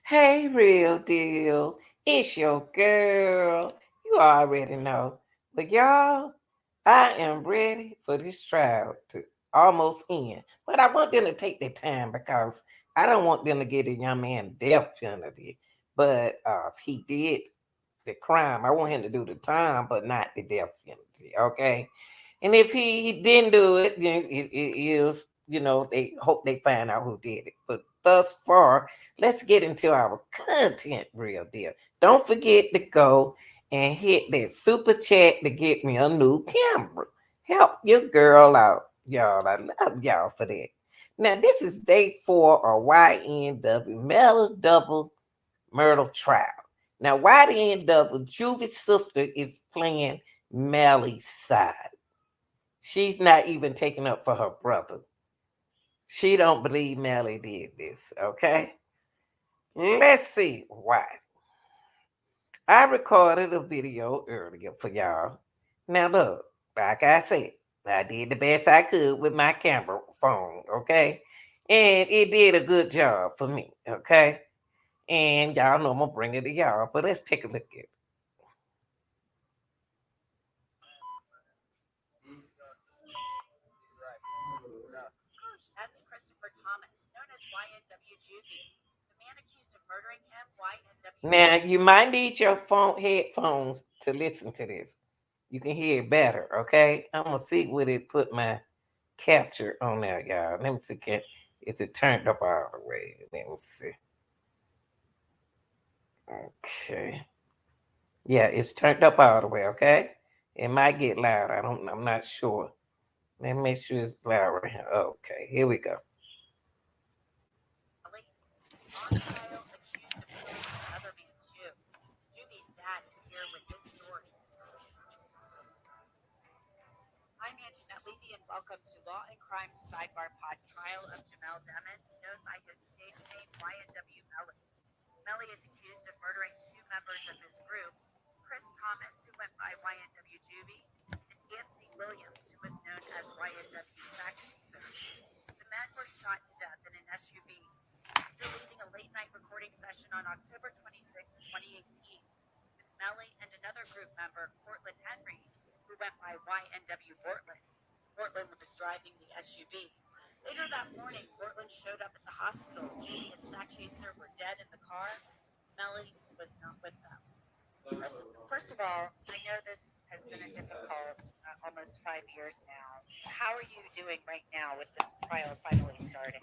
Hey, real deal. It's your girl. You already know. But y'all, I am ready for this trial to almost end. But I want them to take their time because I don't want them to get a young man death penalty. But if he did the crime, I want him to do the time, but not the death penalty. Okay. And if he didn't do it, then it is, they hope they find out who did it. But thus far, let's get into our content, real deal. Don't forget to go and hit that super chat to get me a new camera. Help your girl out, y'all. I love y'all for that. Now, this is day 4 of YNW Melly's double murder trial. Now, YNW Juvy's sister is playing Melly's side. She's not even taking up for her brother. She don't believe Melly did this, okay? Let's see why. I recorded a video earlier for y'all. Now look, like I said, I did the best I could with my camera phone, okay? And it did a good job for me, okay? And y'all know I'm gonna bring it to y'all, but let's take a look at it. That's Christopher Thomas, known as YNW Juvy. The man accused of murdering him, YNW Now you might need your phone headphones to listen to this. You can hear it better, okay? I'm gonna see what it put my capture on there, y'all. Let me see. Is it turned up all the way? Let me see. Okay. Yeah, it's turned up all the way, okay? It might get loud. I'm not sure. Let me make sure it's loud right here. Okay, here we go. Melly is on trial accused of killing another man, too. Juvy's dad is here with this story. I'm Anjanette Levy, and welcome to Law and Crime Sidebar Pod Trial of Jamel Demons, known by his stage name YNW Melly. Melly is accused of murdering 2 members of his group, Chris Thomas, who went by YNW Juvie, and Anthony Williams, who was known as YNW Sack Chaser. The men were shot to death in an SUV after leaving a late-night recording session on October 26, 2018, with Melly and another group member, Cortland Henry, who went by YNW Bortland. Bortland was driving the SUV. Later that morning, Bortland showed up at the hospital. Juvie and Sack Chaser were dead in the car. Melly was not with them. First of all, I know this has been a difficult almost 5 years now. How are you doing right now with the trial finally starting?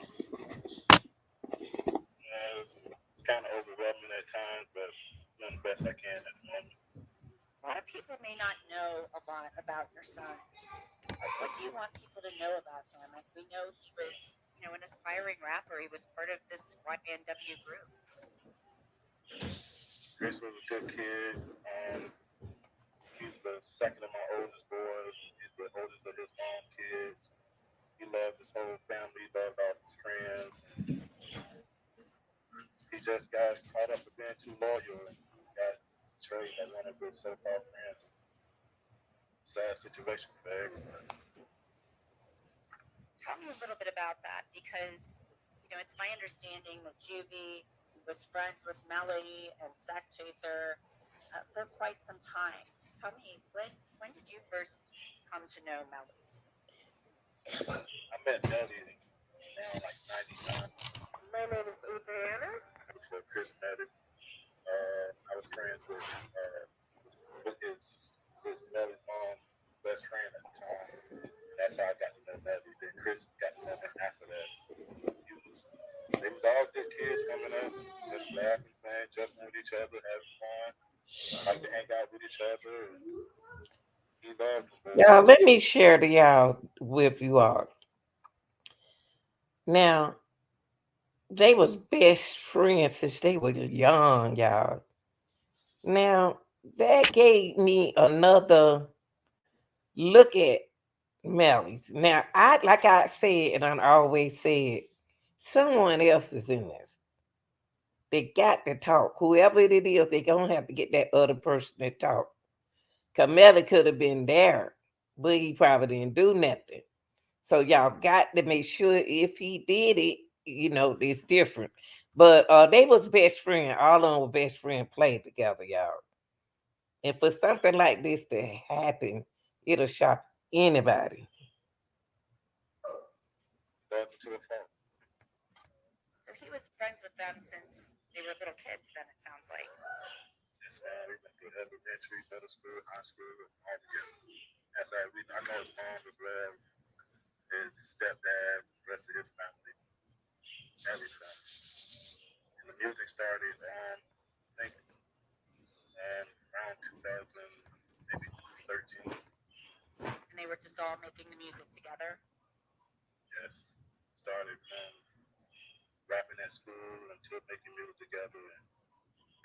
It's kind of overwhelming at times, but doing the best I can at the moment. A lot of people may not know a lot about your son. What do you want people to know about him? We know he was, an aspiring rapper. He was part of this YNW group. Chris was a good kid. He's the second of my oldest boys. He's the oldest of his own kids. He loved his whole family, loved all his friends. He just got caught up with being too loyal and got betrayed by one of his so-called friends. Sad situation for everyone. Tell me a little bit about that because, it's my understanding that Juvie was friends with Melly and Sack Chaser for quite some time. Tell me, when did you first come to know Melly? I met Melly now like 99. My name is Adriana. Before Chris met him. I was friends with his Melly's mom best friend at the time. That's how I got to know Melly. Then Chris got to know him after that. They was all good kids coming up, just laughing, playing, joking with each other, having fun. Like to hang out with each other. And he loved them Y'all, boys. let me share to y'all with you all. Now, they was best friends since they were young, y'all. Now, that gave me another look at Melly's. Now, like I said, and I always said, someone else is in this. They got to talk. Whoever it is, they gonna have to get that other person to talk. Cause Melly could have been there, but he probably didn't do nothing. So y'all got to make sure if he did it, it's different. But they was best friend. All of them were best friend. Played together, y'all. And for something like this to happen, it'll shock anybody. Love to a fault. So he was friends with them since they were little kids, then it sounds like. Yes, man. We went through elementary, middle school, high school, all together. That's how we. I know his mom as well, his stepdad, the rest of his family, everything. And the music started, I think, around 2000, maybe 13. And they were just all making the music together. Yes, started from rapping at school until making music together and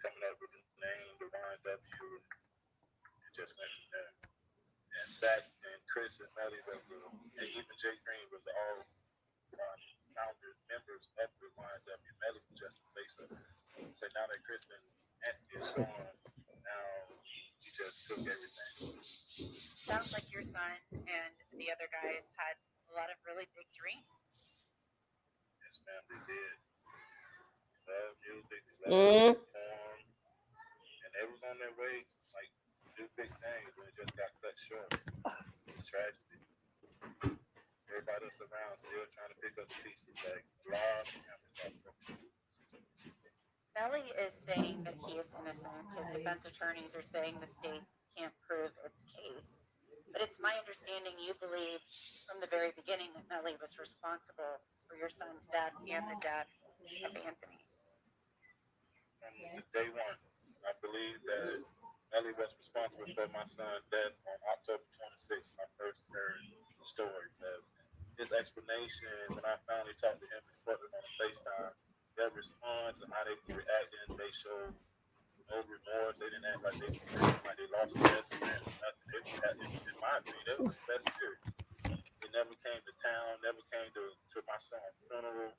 coming up with the name, the YNW, and just went from there. And Zach and Chris and Melly and even Jay Green was all founders, members of the YNW. Melly was just the face of it. So now that Chris and Anthony is gone, now he just took everything. Sounds like your son and the other guys had a lot of really big dreams. Yes, man, they did. They love music, they love to Mm. perform, and they was on their way, like, to do big things, and it just got cut short. It's tragedy. Everybody else around still trying to pick up the pieces, like a lot of families are broken. Melly is saying that he is innocent. His defense attorneys are saying the state can't prove its case. But it's my understanding you believed from the very beginning that Melly was responsible for your son's death and the death of Anthony. From the day one, I believe that Melly was responsible for my son's death on October 26th when I first heard the story. Because his explanation, when I finally talked to him in Portland on a FaceTime, their response and how they was reacting, they showed no remorse. They didn't act like they were hurting, like they lost their best friend or nothing. They had, in my opinion, they was in the best spirits. They never came to town, never came to my son's funeral,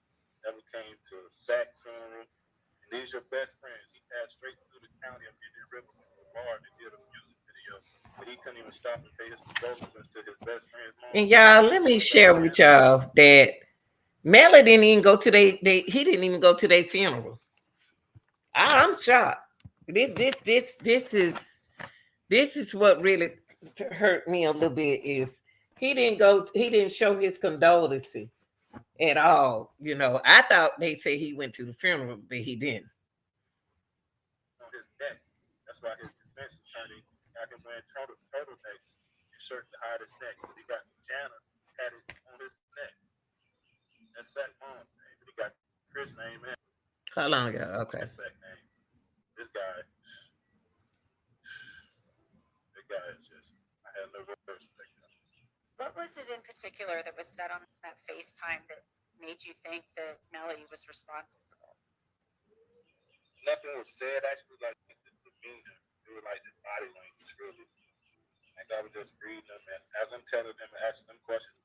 never came to Sack funeral. And these are your best friends. He passed straight through the county of Indian River went to a bar and did a music video, but he couldn't even stop and pay his condolences to his best friend's And mom. y'all, He let me never got a share with chance to. y'all that Melly didn't even go to they he didn't even go to their funeral. I'm shocked. This is what really hurt me a little bit is he didn't show his condolences at all. I thought they said he went to the funeral, but he didn't. On his neck. That's why his defense attorney got him wearing turtlenecks and shirt to hide his neck. But he got Jana had it on his neck. That's Sack mom name. But he got Chris name and How long ago? and Okay. Sack name. This guy, this guy is just. I have no words for that guy. What was it in particular that was said on that FaceTime that made you think that Melly was responsible? Nothing was said. Actually, like the demeanor. It was like the body language, really. Like I was just reading them, and as I'm telling them and asking them questions,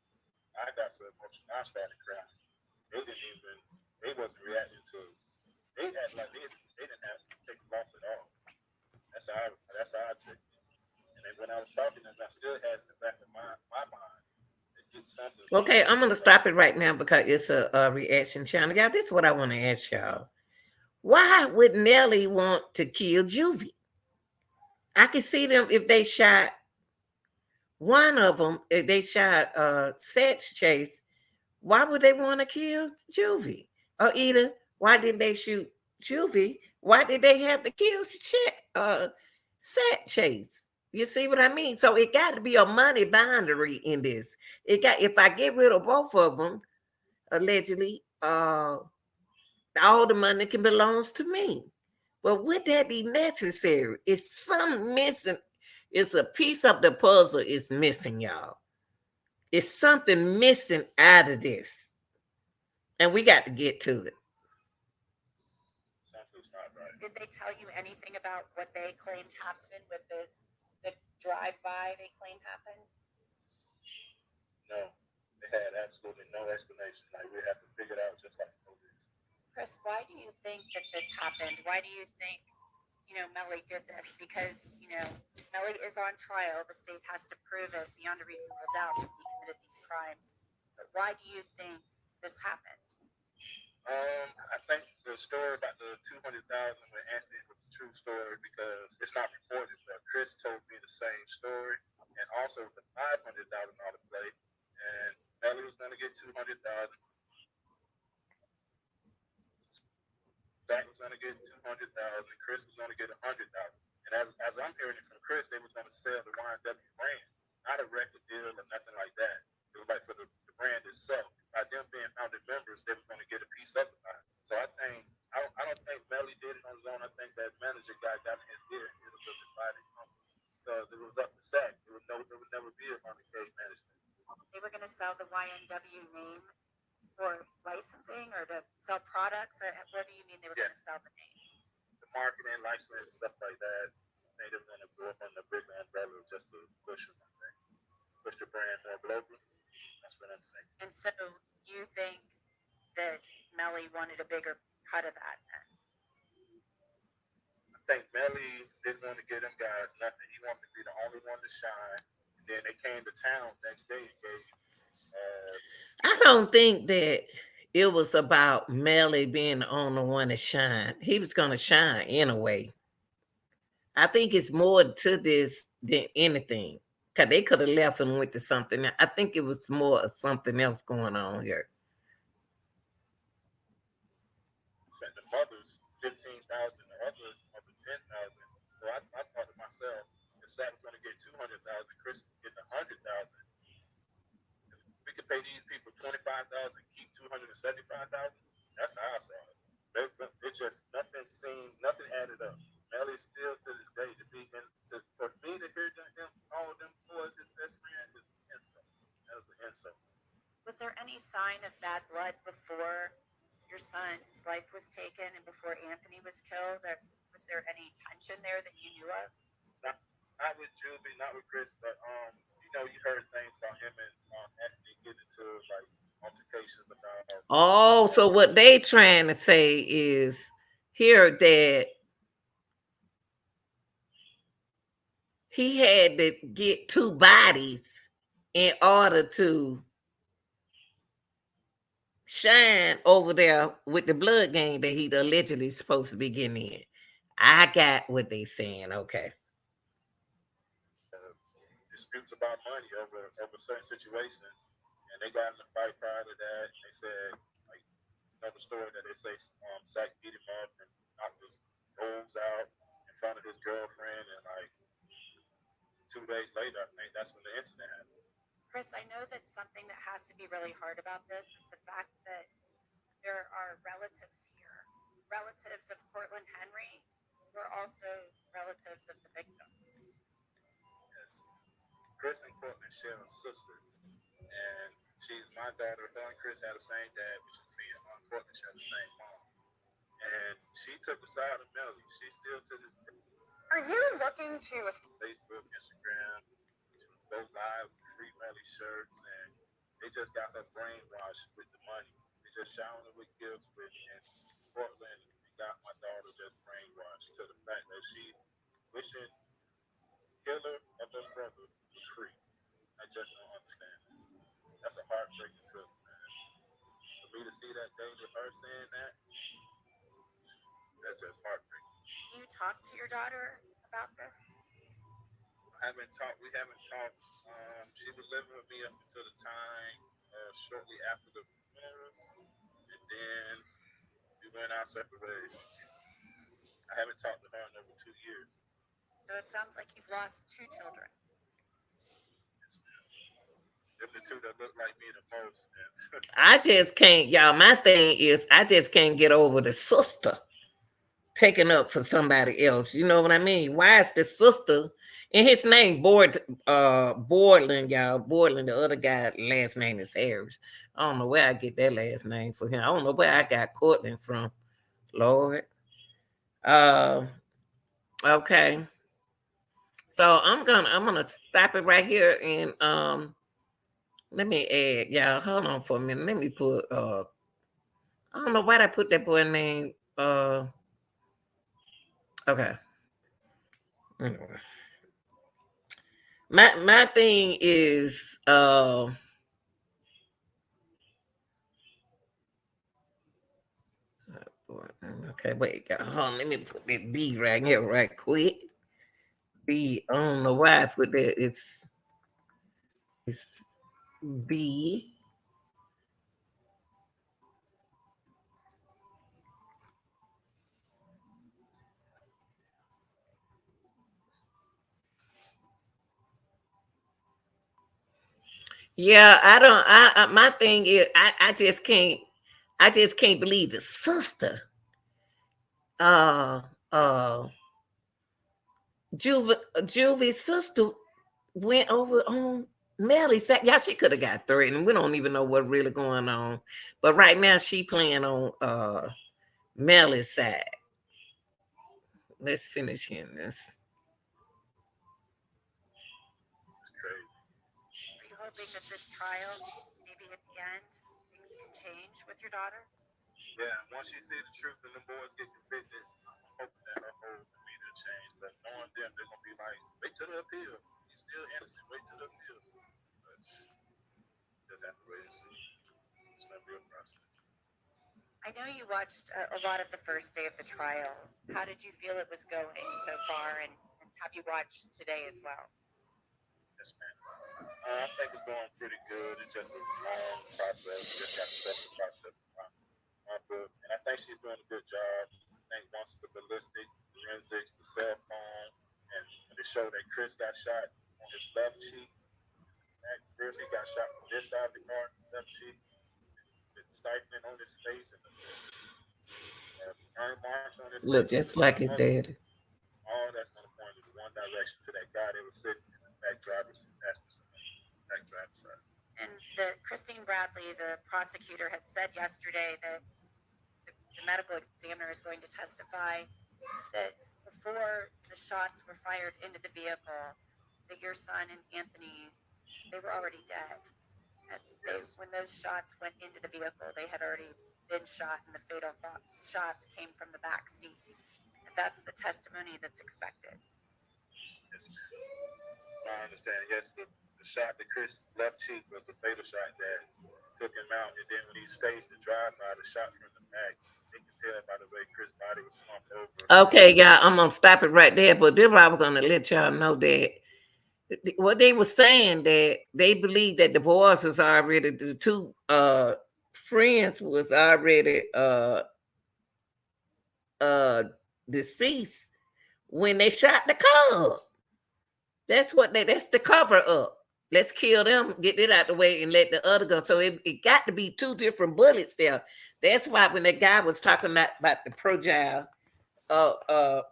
I got so emotional. I started crying. They didn't even. They wasn't reacting to. They act like they didn't have to take a loss at all. That's how I took it. And then when I was talking to them, I still had in the back of my mind to get something from Okay, them. I'm gonna stop it right now because it's a reaction channel. Y'all, this is what I want to ask y'all. Why would Nelly want to kill Juvy? I can see them if they shot one of them, if they shot Sex Chase. Why would they want to kill Juvy? Or either why didn't they shoot Juvy? Why did they have to kill Set Chase? You see what I mean? So it got to be a money boundary in this. It got if I get rid of both of them, allegedly, all the money can belongs to me. Well, would that be necessary? It's some missing. It's a piece of the puzzle is missing, y'all. It's something missing out of this. And we got to get to it. Something's not right. Did they tell you anything about what they claimed happened with the drive by they claimed happened? No, they had absolutely no explanation. Like we have to figure it out just like the police. Chris, why do you think that this happened? Why do you think, Melly did this? Because, Melly is on trial. The state has to prove it beyond a reasonable doubt that he committed these crimes. But why do you think this happened? I think the story about the 200,000 with Anthony was a true story because it's not reported, but Chris told me the same story, and also the $500,000 play, and Melly was going to get 200,000, Zach was going to get 200,000, Chris was going to get 100,000, and as I'm hearing it from Chris, they was going to sell the YNW brand, not a record deal or nothing like that. It was like for the brand itself. By them being founding members, they was going to get a piece of the pie. So I don't think Melly did it on his own. I think that manager guy got in his ear and hit him with the body because it was up to Sack. It would never be a 100K management. They were going to sell the YNW name for licensing or to sell products. What do you mean they were going to sell the name? The marketing, license, stuff like that. They didn't want to go up on the big umbrella just to push them, I think. Push the brand more globally. That's what I'm thinking. And so you think that Melly wanted a bigger cut of that then? I think Melly didn't want to give them guys nothing. He wanted to be the only one to shine. And then they came to town next day and gave. I don't think that it was about Melly being the only one to shine. He was going to shine anyway. I think it's more to this than anything. Because they could have left and went to something. I think it was more of something else going on here. Sent the mothers 15,000, the other 10,000. So I thought to myself, if Sack was going to get 200,000, Chris was getting 100,000. If we could pay these people 25,000, keep 275,000. That's how I saw it. It just nothing added up. Melly still to this day to be for me to hear all them boys his best friend is an insult. That was an insult. Was there any sign of bad blood before your son's life was taken and before Anthony was killed? Was there any tension there that you knew of? Not with Juvy, not with Chris, but you heard things about him and Anthony getting into like altercations about. Oh, so what they trying to say is here that he had to get two bodies in order to shine over there with the blood gang that he allegedly supposed to be getting in. I got what they saying. Okay. Disputes about money over certain situations, and they got in a fight prior to that. They said like another story that they say Sack beat him up and knocked his nose out in front of his girlfriend, and like 2 days later, I think that's when the incident happened. Chris, I know that something that has to be really hard about this is the fact that there are relatives here. Relatives of Cortland Henry were also relatives of the victims. Yes. Chris and Courtney share a sister, and she's my daughter. Her and Chris had the same dad, which is me, and Courtney had the same mom. And she took the side of Melly. She still to this day. Are you looking to Facebook, Instagram, to go live with free Melly shirts, and they just got her brainwashed with the money. They just showering her with gifts with in Portland and got my daughter just brainwashed to the fact that she wishing killer of her brother was free. I just don't understand that. That's a heartbreaking truth, man. For me to see that daily her saying that, that's just heartbreaking. Do you talk to your daughter about this? We haven't talked. She was living with me up until the time shortly after the funerals, and then we went our separate ways. I haven't talked to her in over 2 years. So it sounds like you've lost two children. Yes, ma'am. Them the two that look like me the most. I just can't, y'all. My thing is, I just can't get over the sister taking up for somebody else. You know what I mean? Why is the sister and his name Borland, y'all? Borland, the other guy, last name is Harris. I don't know where I get that last name for him. I don't know where I got Cortland from. Lord. Uh okay. So I'm gonna stop it right here and let me add, y'all. Hold on for a minute. Let me put I don't know why I put that boy name. Okay. Anyway. My thing is Okay, wait, hold on. Let me put that B right here, right quick. B. I don't know why I put that. It's B. Yeah, I don't. My thing is, I just can't. I just can't believe the sister. Uh, uh, Juvy's sister went over on Melly's side. Yeah, she could have got threatened. We don't even know what really going on. But right now she playing on Melly's side. Let's finish hearing this. It's crazy. Are you hoping that this trial, maybe at the end, things can change with your daughter? Yeah, once she see the truth and the boys get convicted, I'm hoping that her whole demeanor change. But knowing them, they're gonna be like, wait till the appeal. He's still innocent. Wait till the appeal. But just have to wait and see. It's gonna be a process. I know you watched a lot of the first day of the trial. How did you feel it was going so far, and have you watched today as well? Yes, man. I think it's going pretty good. It's just a long process. We just got to trust the process in my book. And I think she's doing a good job. I think once the ballistic, forensics, the cell phone, and when they showed that Chris got shot on his left cheek, at first he got shot from this side of the car, left cheek, with stifling on his face and the burn marks on his face Look and just the like his muzzle. daddy. All that's going to point in one direction to that guy that was sitting in the back driver's passenger side, back driver's side. And the Christine Bradley, the prosecutor, had said yesterday that the medical examiner is going to testify that before the shots were fired into the vehicle, that your son and Anthony, they were already dead. Yes, When those shots went into the vehicle, they had already been shot, and the fatal shots came from the back seat. And that's the testimony that's expected. yes, man. My understanding, yes, the shot that Chris left cheek was the fatal shot that took him out. And then when he staged the drive by, the shot from the back, they could tell by the way Chris' body was slumped over. Okay, y'all, I'm gonna stop it right there. But then I was gonna let y'all know that what they were saying that they believe that the boys was already the two friends was already uh deceased when they shot the cub. That's the cover up. Let's kill them, get it out the way, and let the other go. So it got to be two different bullets there. That's why when the guy was talking about the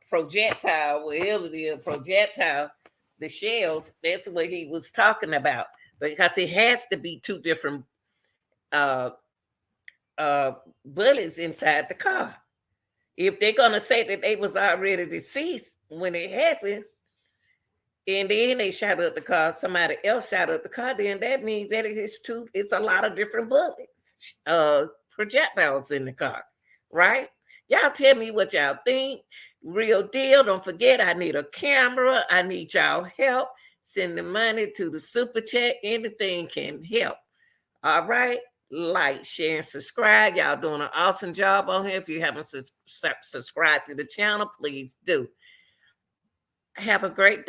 projectile, whatever it is, projectile, the shells, that's what he was talking about. Because it has to be two different uh uh bullets inside the car. If they're gonna say that they was already deceased when it happened, and then they shot up the car, somebody else shot up the car, then that means that it's a lot of different bullets, projectiles in the car, right? Y'all tell me what y'all think. Real deal. Don't forget, I need a camera. I need y'all help. Send the money to the super chat. Anything can help. All right. Like, share, and subscribe. Y'all doing an awesome job on here. If you haven't subscribed to the channel, please do. Have a great day.